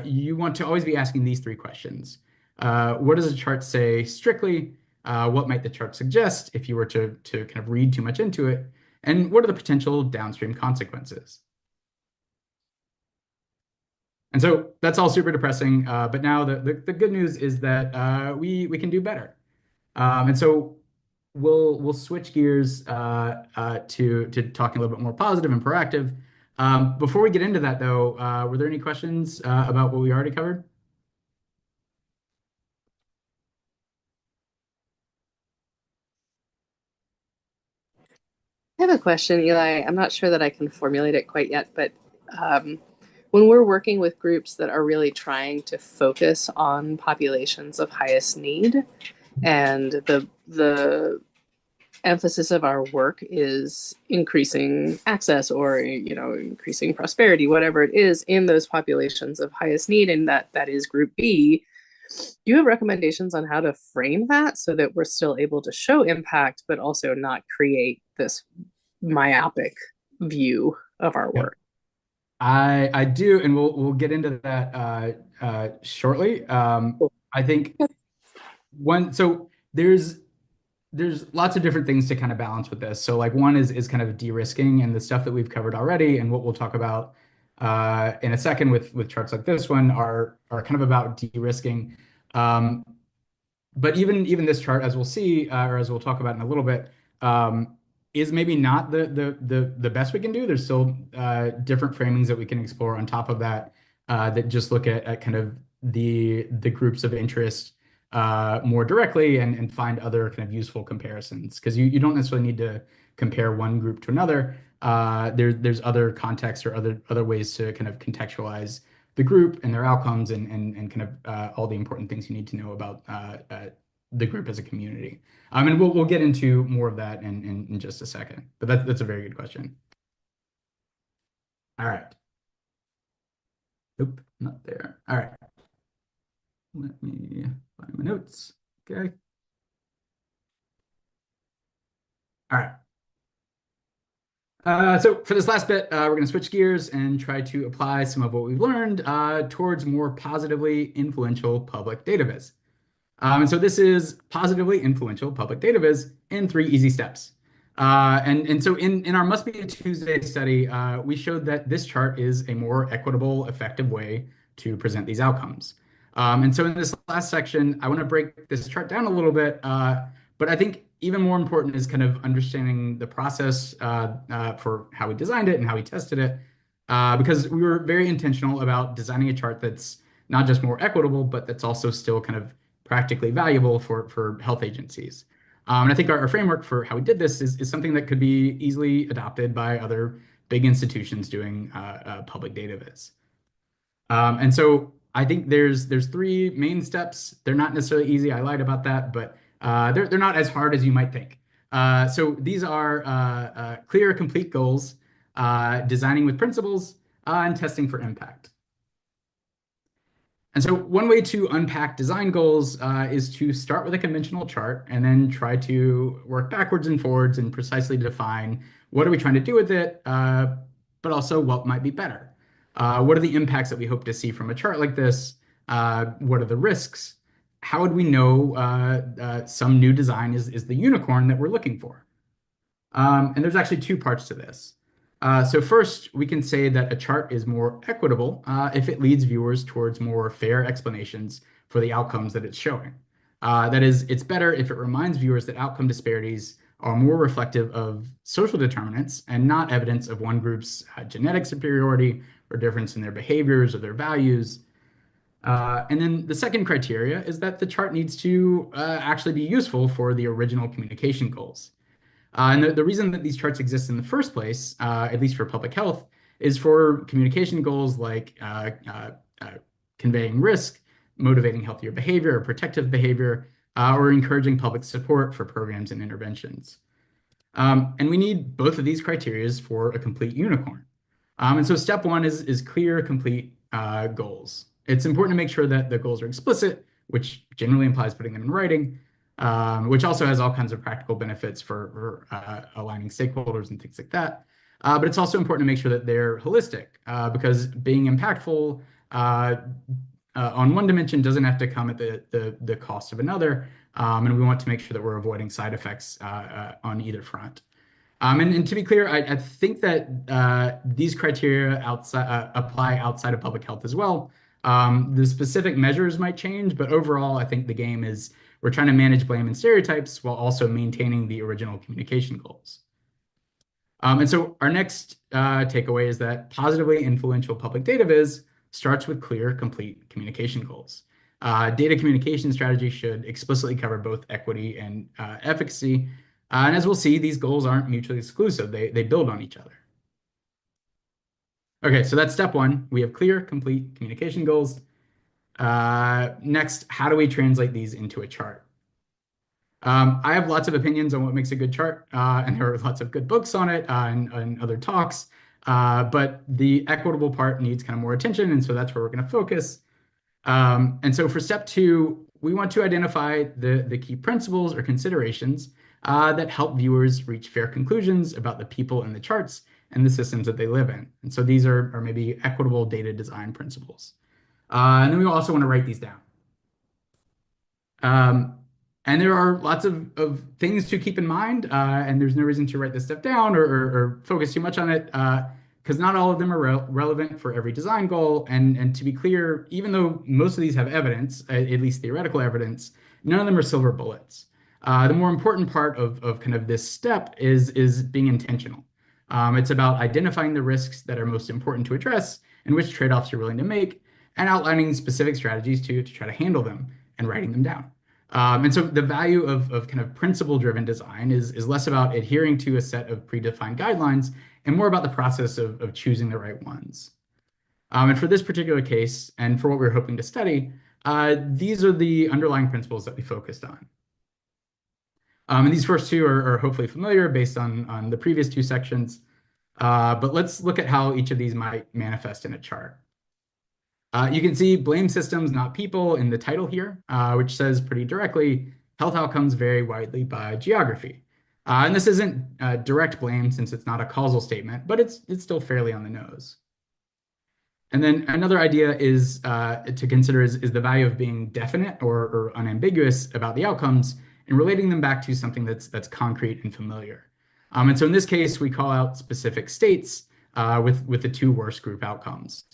you want to always be asking these three questions. What does a chart say strictly? What might the chart suggest if you were to kind of read too much into it? And what are the potential downstream consequences? And so that's all super depressing. But now the good news is that we can do better. And so we'll switch gears to talking a little bit more positive and proactive. Before we get into that, though, were there any questions about what we already covered? I have a question, Eli. I'm not sure that I can formulate it quite yet, but when we're working with groups that are really trying to focus on populations of highest need, and the emphasis of our work is increasing access or increasing prosperity, whatever it is, in those populations of highest need, and that is Group B. Do you have recommendations on how to frame that so that we're still able to show impact, but also not create this myopic view of our Yeah. work? I do, and we'll get into that shortly. I think so there's lots of different things to kind of balance with this. So like one is kind of de-risking and the stuff that we've covered already, and what we'll talk about in a second with charts like this one are kind of about de-risking. Um, but even this chart, as we'll see, or as we'll talk about in a little bit, is maybe not the best we can do. There's still different framings that we can explore on top of that that just look at kind of the groups of interest more directly and find other kind of useful comparisons because you don't necessarily need to compare one group to another. There's other contexts or other ways to kind of contextualize the group and their outcomes and kind of all the important things you need to know about the group as a community. And we'll get into more of that in just a second. But that's a very good question. All right. Nope, not there. All right. Let me find my notes. Okay. All right. So for this last bit, we're going to switch gears and try to apply some of what we've learned towards more positively influential public dataviz. And so this is positively influential public dataviz in 3 easy steps. And so in our Must Be a Tuesday study, we showed that this chart is a more equitable, effective way to present these outcomes. And so in this last section, I want to break this chart down a little bit, but I think even more important is kind of understanding the process for how we designed it and how we tested it, because we were very intentional about designing a chart that's not just more equitable, but that's also still kind of practically valuable for health agencies. And I think our framework for how we did this is something that could be easily adopted by other big institutions doing public data viz. And so I think there's 3 main steps. They're not necessarily easy. I lied about that, but they're not as hard as you might think. So these are clear, complete goals, designing with principles, and testing for impact. And so one way to unpack design goals is to start with a conventional chart and then try to work backwards and forwards and precisely define what are we trying to do with it, but also what might be better. What are the impacts that we hope to see from a chart like this? What are the risks? How would we know some new design is the unicorn that we're looking for? And there's actually 2 parts to this. So first, we can say that a chart is more equitable if it leads viewers towards more fair explanations for the outcomes that it's showing. That is, it's better if it reminds viewers that outcome disparities are more reflective of social determinants and not evidence of one group's genetic superiority or difference in their behaviors or their values. And then the second criteria is that the chart needs to actually be useful for the original communication goals. And the reason that these charts exist in the first place, at least for public health, is for communication goals like conveying risk, motivating healthier behavior or protective behavior, or encouraging public support for programs and interventions. And we need both of these criteria for a complete unicorn. And so step 1 is clear, complete goals. It's important to make sure that the goals are explicit, which generally implies putting them in writing, which also has all kinds of practical benefits for aligning stakeholders and things like that. But it's also important to make sure that they're holistic, because being impactful on one dimension doesn't have to come at the cost of another. And we want to make sure that we're avoiding side effects on either front. And to be clear, I think that these criteria apply outside of public health as well. The specific measures might change, but overall, I think the game is we're trying to manage blame and stereotypes while also maintaining the original communication goals. And so our next takeaway is that positively influential public data viz starts with clear, complete communication goals. Data communication strategy should explicitly cover both equity and efficacy. And as we'll see, these goals aren't mutually exclusive. They build on each other. Okay, so that's step one. We have clear, complete communication goals. Next, how do we translate these into a chart? I have lots of opinions on what makes a good chart, and there are lots of good books on it and other talks. But the equitable part needs kind of more attention, and so that's where we're going to focus. And so for step two, we want to identify the key principles or considerations that help viewers reach fair conclusions about the people in the charts and the systems that they live in. And so these are maybe equitable data design principles. And then we also want to write these down. And there are lots of things to keep in mind, and there's no reason to write this stuff down or focus too much on it, because not all of them are relevant for every design goal. And to be clear, even though most of these have evidence, at least theoretical evidence, none of them are silver bullets. The more important part of kind of this step is being intentional. It's about identifying the risks that are most important to address and which trade-offs you're willing to make, and outlining specific strategies to try to handle them and writing them down. And so the value of kind of principle-driven design is less about adhering to a set of predefined guidelines and more about the process of choosing the right ones. And for this particular case, and for what we're hoping to study, these are the underlying principles that we focused on. And these first two are hopefully familiar based on the previous two sections. But let's look at how each of these might manifest in a chart. You can see blame systems, not people in the title here, which says pretty directly, health outcomes vary widely by geography. And this isn't direct blame since it's not a causal statement, but it's still fairly on the nose. And then another idea is to consider is the value of being definite or unambiguous about the outcomes and relating them back to something that's concrete and familiar. And so in this case, we call out specific states with the two worst group outcomes.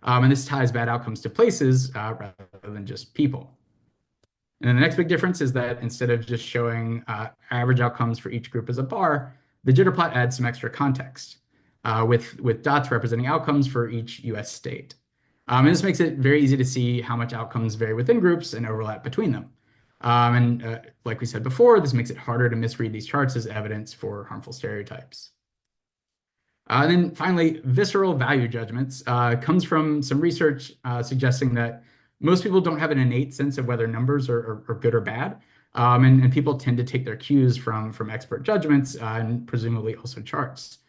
And this ties bad outcomes to places rather than just people. And then the next big difference is that instead of just showing average outcomes for each group as a bar, the jitter plot adds some extra context with dots representing outcomes for each US state. And this makes it very easy to see how much outcomes vary within groups and overlap between them. Like we said before, this makes it harder to misread these charts as evidence for harmful stereotypes. And then finally, visceral value judgments comes from some research suggesting that most people don't have an innate sense of whether numbers are good or bad. And people tend to take their cues from expert judgments and presumably also charts.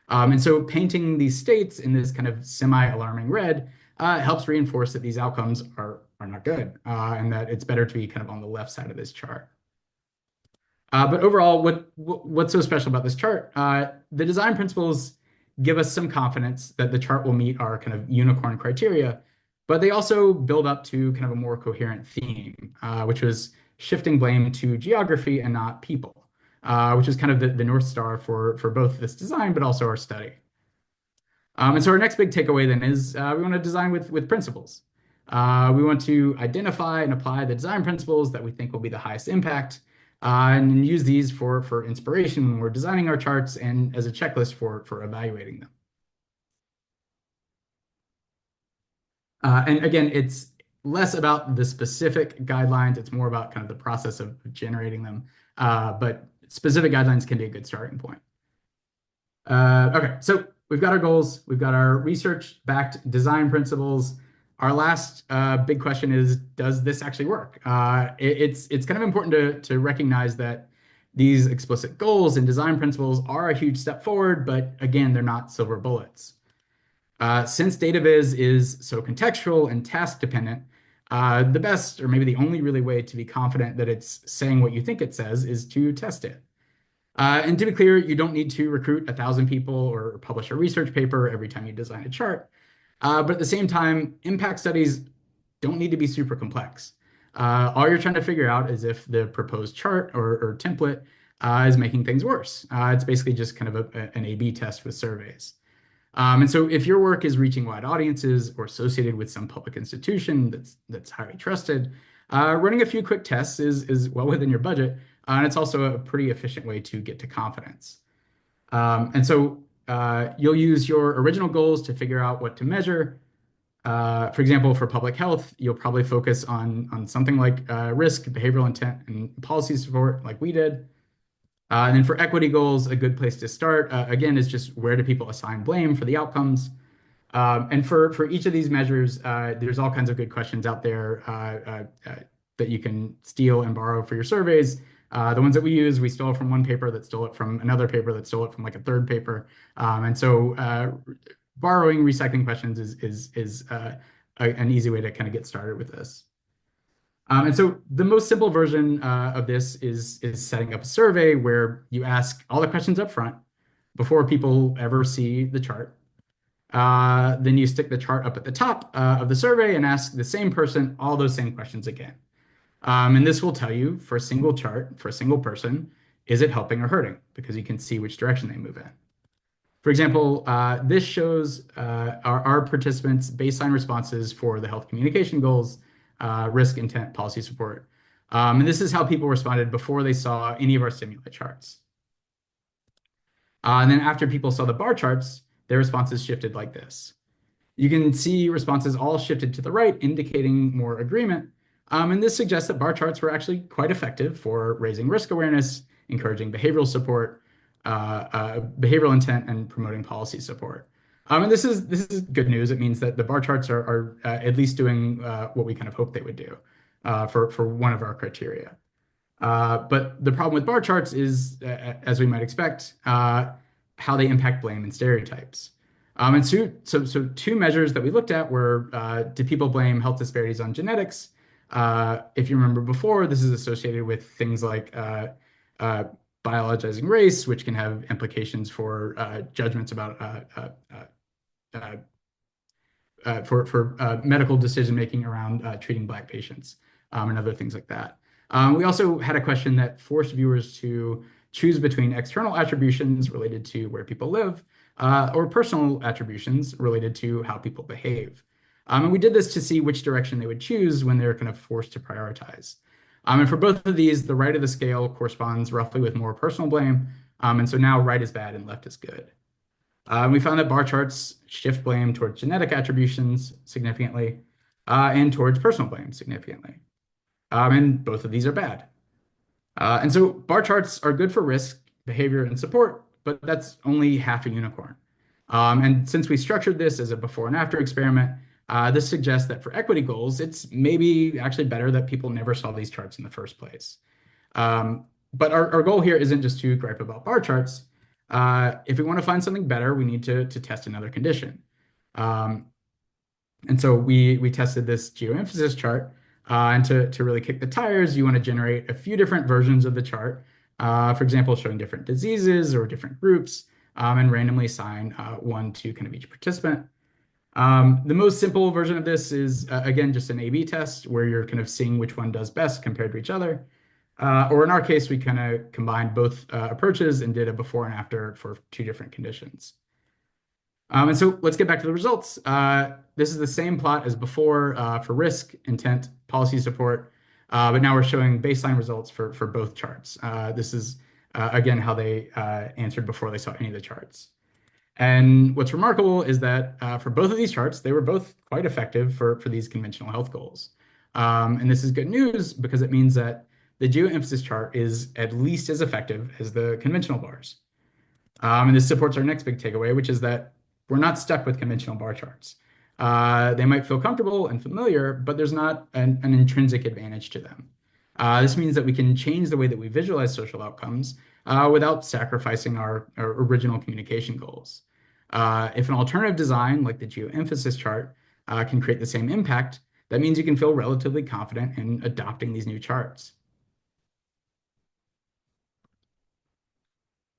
And so painting these states in this kind of semi-alarming red helps reinforce that these outcomes are not good and that it's better to be kind of on the left side of this chart. But overall, what's so special about this chart? The design principles give us some confidence that the chart will meet our kind of unicorn criteria, but they also build up to kind of a more coherent theme, which was shifting blame to geography and not people, which is kind of the North Star for both this design, but also our study. And so our next big takeaway then is we want to design with principles. We want to identify and apply the design principles that we think will be the highest impact, and use these for inspiration when we're designing our charts and as a checklist for evaluating them. And again, it's less about the specific guidelines. It's more about kind of the process of generating them. But specific guidelines can be a good starting point. Okay, so we've got our goals. We've got our research-backed design principles. Our last big question is, does this actually work? It's kind of important to recognize that these explicit goals and design principles are a huge step forward, but again, they're not silver bullets. Since Dataviz is so contextual and task dependent, the best, or maybe the only really way to be confident that it's saying what you think it says is to test it. And to be clear, you don't need to recruit 1,000 people or publish a research paper every time you design a chart. But at the same time, impact studies don't need to be super complex. All you're trying to figure out is if the proposed chart or template is making things worse. It's basically just kind of an A/B test with surveys. And so if your work is reaching wide audiences or associated with some public institution that's highly trusted, running a few quick tests is well within your budget, and it's also a pretty efficient way to get to confidence. And so you'll use your original goals to figure out what to measure. For example, for public health, you'll probably focus on something like risk, behavioral intent, and policy support, like we did. And then for equity goals, a good place to start, again, is just where do people assign blame for the outcomes. And for each of these measures, there's all kinds of good questions out there that you can steal and borrow for your surveys. The ones that we use, we stole from one paper that stole it from another paper that stole it from like a third paper. And so borrowing, recycling questions is an easy way to kind of get started with this. And so the most simple version of this is setting up a survey where you ask all the questions up front before people ever see the chart. Then you stick the chart up at the top of the survey and ask the same person all those same questions again. And this will tell you for a single chart, for a single person, is it helping or hurting? Because you can see which direction they move in. For example, this shows our participants' baseline responses for the health communication goals, risk, intent, policy support. And this is how people responded before they saw any of our stimuli charts. And then after people saw the bar charts, their responses shifted like this. You can see responses all shifted to the right, indicating more agreement. And this suggests that bar charts were actually quite effective for raising risk awareness, encouraging behavioral support, behavioral intent, and promoting policy support. And this is good news. It means that the bar charts are at least doing what we kind of hoped they would do for one of our criteria. But the problem with bar charts is, as we might expect, how they impact blame and stereotypes. And so two measures that we looked at were, did people blame health disparities on genetics? If you remember before, this is associated with things like biologizing race, which can have implications for judgments about medical decision-making around treating Black patients and other things like that. We also had a question that forced viewers to choose between external attributions related to where people live or personal attributions related to how people behave. And we did this to see which direction they would choose when they're kind of forced to prioritize. And for both of these, the right of the scale corresponds roughly with more personal blame. And so now right is bad and left is good. We found that bar charts shift blame towards genetic attributions significantly and towards personal blame significantly. And both of these are bad. And so bar charts are good for risk, behavior, and support, but that's only half a unicorn. And since we structured this as a before and after experiment, this suggests that for equity goals, it's maybe actually better that people never saw these charts in the first place. But our goal here isn't just to gripe about bar charts. If we want to find something better, we need to test another condition. And so we tested this geoemphasis chart. And to really kick the tires, you want to generate a few different versions of the chart. For example, showing different diseases or different groups, and randomly assign one to kind of each participant. The most simple version of this is, again, just an A/B test where you're kind of seeing which one does best compared to each other. Or in our case, we kind of combined both approaches and did a before and after for two different conditions. And so let's get back to the results. This is the same plot as before for risk, intent, policy support, but now we're showing baseline results for both charts. This is, again, how they answered before they saw any of the charts. And what's remarkable is that for both of these charts, they were both quite effective for these conventional health goals. And this is good news because it means that the geoemphasis chart is at least as effective as the conventional bars. And this supports our next big takeaway, which is that we're not stuck with conventional bar charts. They might feel comfortable and familiar, but there's not an intrinsic advantage to them. This means that we can change the way that we visualize social outcomes without sacrificing our original communication goals. If an alternative design, like the geoemphasis chart, can create the same impact, that means you can feel relatively confident in adopting these new charts.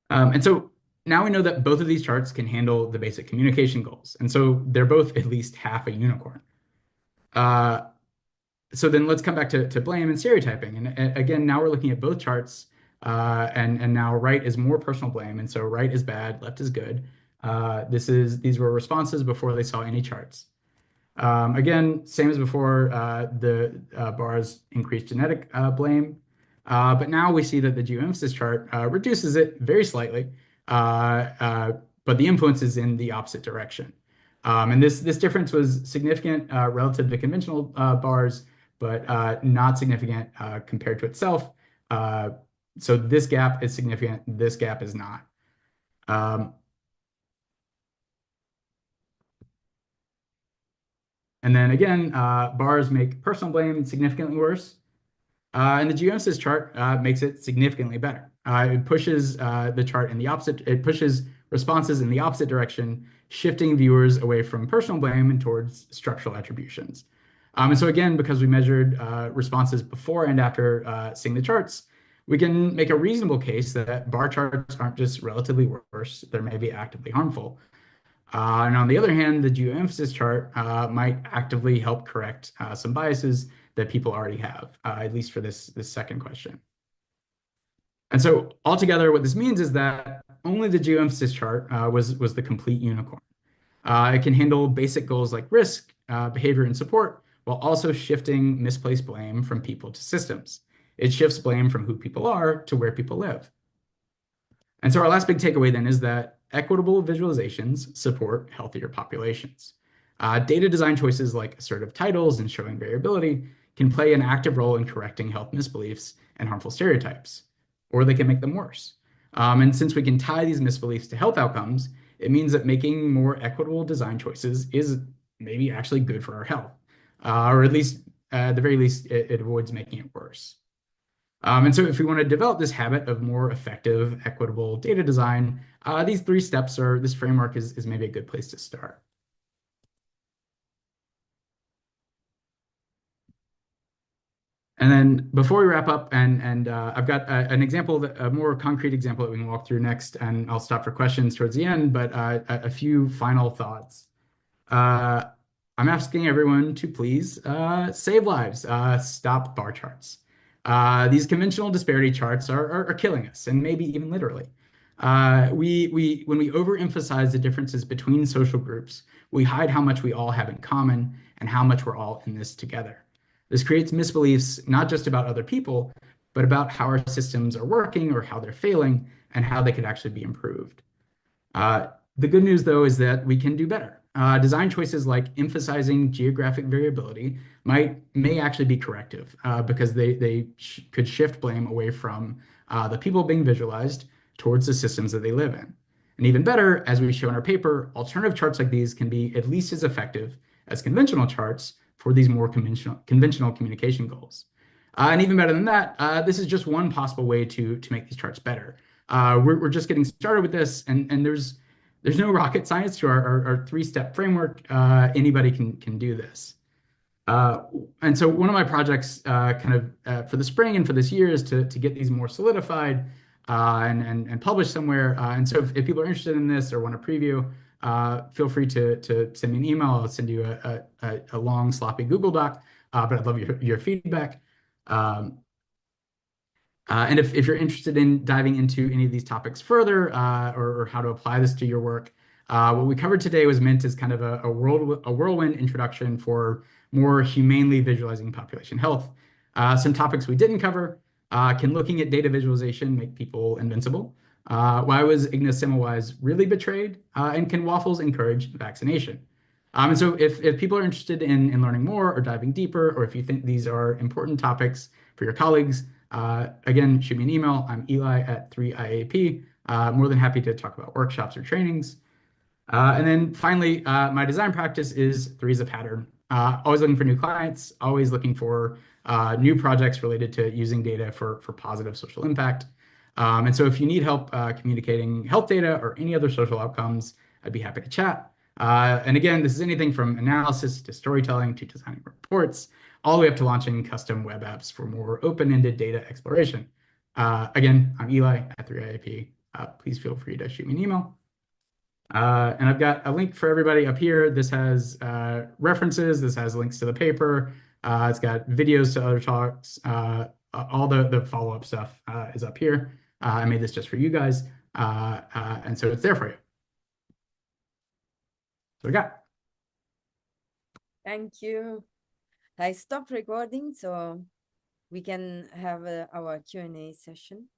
And so now we know that both of these charts can handle the basic communication goals. And so they're both at least half a unicorn. So then let's come back to blame and stereotyping. And again, now we're looking at both charts and now right is more personal blame, and so right is bad, left is good. These were responses before they saw any charts. Again, same as before, the bars increase genetic blame, but now we see that the geoemphasis chart reduces it very slightly, but the influence is in the opposite direction. And this difference was significant relative to conventional bars, but not significant compared to itself. So this gap is significant, this gap is not. And then again, bars make personal blame significantly worse. And the geoemphasis chart makes it significantly better. It pushes the chart in the opposite, it pushes responses in the opposite direction, shifting viewers away from personal blame and towards structural attributions. And so again, because we measured responses before and after seeing the charts, we can make a reasonable case that bar charts aren't just relatively worse, they're maybe actively harmful. And on the other hand, the geoemphasis chart might actively help correct some biases that people already have, at least for this second question. And so altogether, what this means is that only the geoemphasis chart was the complete unicorn. It can handle basic goals like risk, behavior, and support, while also shifting misplaced blame from people to systems. It shifts blame from who people are to where people live. And so our last big takeaway then is that equitable visualizations support healthier populations. Data design choices like assertive titles and showing variability can play an active role in correcting health misbeliefs and harmful stereotypes, or they can make them worse. And since we can tie these misbeliefs to health outcomes, it means that making more equitable design choices is maybe actually good for our health, or at least, at the very least, it avoids making it worse. And so if we want to develop this habit of more effective, equitable data design, these 3 steps or this framework is maybe a good place to start. And then before we wrap up, and I've got an example, a more concrete example that we can walk through next, and I'll stop for questions towards the end, but a few final thoughts. I'm asking everyone to please save lives, stop bar charts. These conventional disparity charts are killing us, and maybe even literally. When we overemphasize the differences between social groups, we hide how much we all have in common and how much we're all in this together. This creates misbeliefs, not just about other people, but about how our systems are working or how they're failing and how they could actually be improved. The good news, though, is that we can do better. Design choices like emphasizing geographic variability may actually be corrective because they could shift blame away from the people being visualized towards the systems that they live in. And even better, as we show in our paper, alternative charts like these can be at least as effective as conventional charts for these more conventional communication goals. And even better than that, this is just one possible way to make these charts better. We're just getting started with this, and there's no rocket science to our 3-step framework. Anybody can do this. And so one of my projects for the spring and for this year is to get these more solidified and published somewhere. And so if people are interested in this or want to preview, feel free to send me an email. I'll send you a long, sloppy Google Doc, but I'd love your feedback. And if you're interested in diving into any of these topics further or how to apply this to your work, what we covered today was meant as kind of a whirlwind introduction for more humanely visualizing population health. Some topics we didn't cover: can looking at data visualization make people invincible? Why was Ignis Semmelweis really betrayed? And can waffles encourage vaccination? And so if people are interested in learning more or diving deeper, or if you think these are important topics for your colleagues, again, shoot me an email. I'm Eli at 3IAP. More than happy to talk about workshops or trainings. And then finally, my design practice is 3 is a pattern. Always looking for new clients, always looking for new projects related to using data for positive social impact. And so if you need help communicating health data or any other social outcomes, I'd be happy to chat. And again, this is anything from analysis to storytelling to designing reports, all the way up to launching custom web apps for more open-ended data exploration. Again, I'm Eli at 3IAP. Please feel free to shoot me an email. And I've got a link for everybody up here. This has references. This has links to the paper. It's got videos to other talks, all the follow-up stuff is up here. I made this just for you guys, and so it's there for you. So we got. Thank you. I stopped recording so we can have our Q&A session.